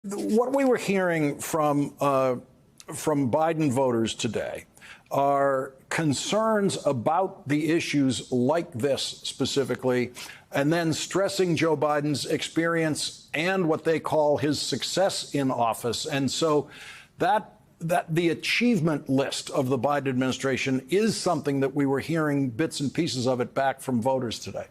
What we were hearing from Biden voters today are concerns about the issues like this specifically, and then stressing Joe Biden's experience and what they call his success in office. And so that the achievement list of the Biden administration is something that we were hearing bits and pieces of it back from voters today.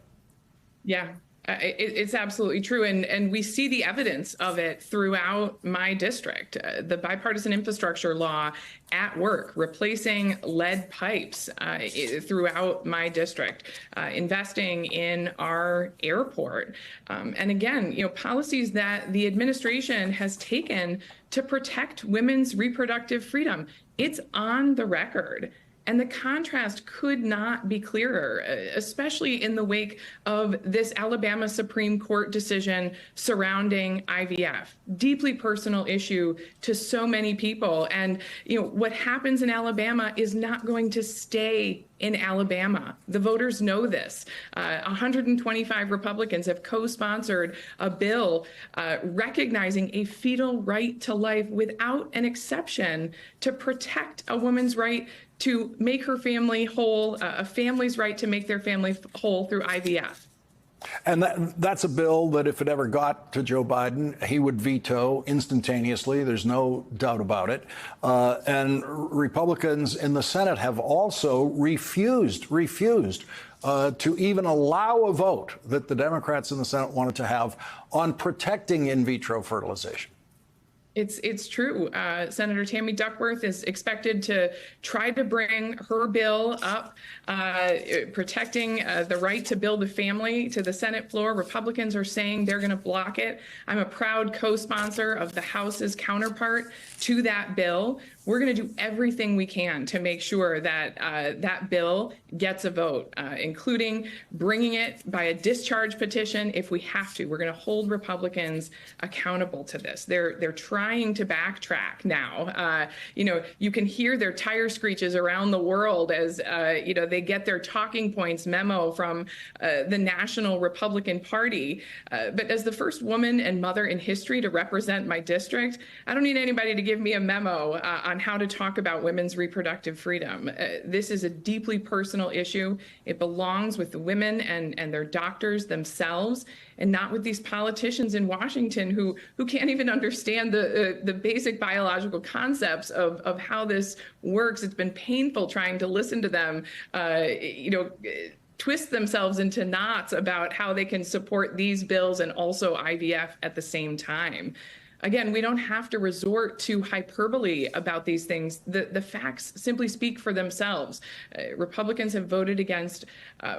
Yeah. It's absolutely true. And we see the evidence of it throughout my district. The bipartisan infrastructure law at work, replacing lead pipes throughout my district, investing in our airport. And again, policies that the administration has taken to protect women's reproductive freedom. It's on the record. And the contrast could not be clearer, especially in the wake of this Alabama Supreme Court decision surrounding IVF. Deeply personal issue to so many people. And what happens in Alabama is not going to stay in Alabama. The voters know this. 125 Republicans have co-sponsored a bill recognizing a fetal right to life without an exception to protect a woman's right to make her family whole, a family's right to make their family whole through IVF. And that's a bill that if it ever got to Joe Biden, he would veto instantaneously. There's no doubt about it. And Republicans in the Senate have also refused to even allow a vote that the Democrats in the Senate wanted to have on protecting in vitro fertilization. It's true. Senator Tammy Duckworth is expected to try to bring her bill up, protecting the right to build a family, to the Senate floor. Republicans are saying they're going to block it. I'm a proud co-sponsor of the House's counterpart to that bill. We're going to do everything we can to make sure that that bill gets a vote, including bringing it by a discharge petition if we have to. We're going to hold Republicans accountable to this. They're trying to backtrack now. You can hear their tire screeches around the world as they get their talking points memo from the National Republican Party. But as the first woman and mother in history to represent my district, I don't need anybody to give me a memo on how to talk about women's reproductive freedom. This is a deeply personal issue. It belongs with the women and their doctors themselves, and not with these politicians in Washington who can't even understand the basic biological concepts of how this works. It's been painful trying to listen to them, twist themselves into knots about how they can support these bills and also IVF at the same time. Again, we don't have to resort to hyperbole about these things. The facts simply speak for themselves. Republicans have voted against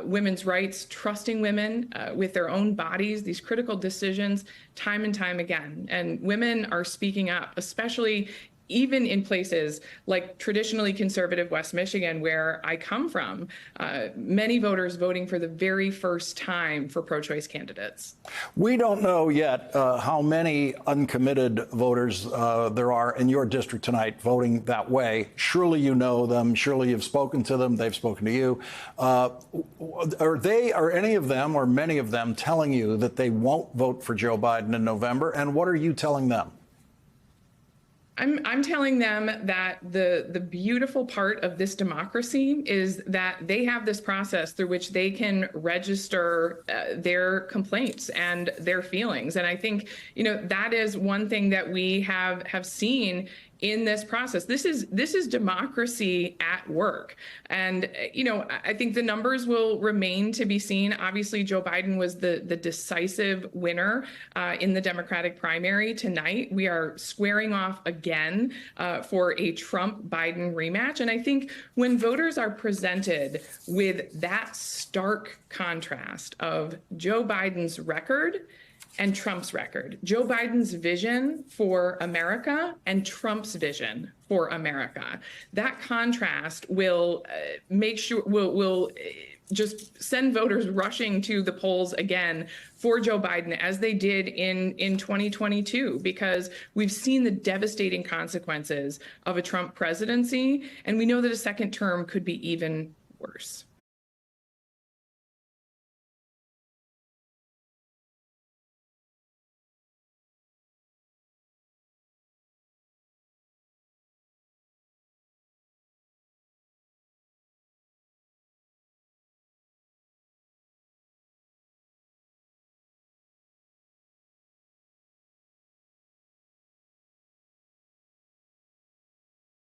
women's rights, trusting women with their own bodies, these critical decisions, time and time again. And women are speaking up, especially even in places like traditionally conservative West Michigan, where I come from, many voters voting for the very first time for pro-choice candidates. We don't know yet how many uncommitted voters there are in your district tonight voting that way. Surely you know them. Surely you've spoken to them. They've spoken to you. Are any of them or many of them telling you that they won't vote for Joe Biden in November? And what are you telling them? I'm telling them that the beautiful part of this democracy is that they have this process through which they can register their complaints and their feelings. And I think, that is one thing that we have seen in this process. This is democracy at work. And, I think the numbers will remain to be seen. Obviously, Joe Biden was the decisive winner in the Democratic primary. Tonight, we are squaring off again for a Trump-Biden rematch. And I think when voters are presented with that stark contrast of Joe Biden's record and Trump's record, Joe Biden's vision for America and Trump's vision for America, that contrast will will just send voters rushing to the polls again for Joe Biden, as they did in 2022, because we've seen the devastating consequences of a Trump presidency, and we know that a second term could be even worse.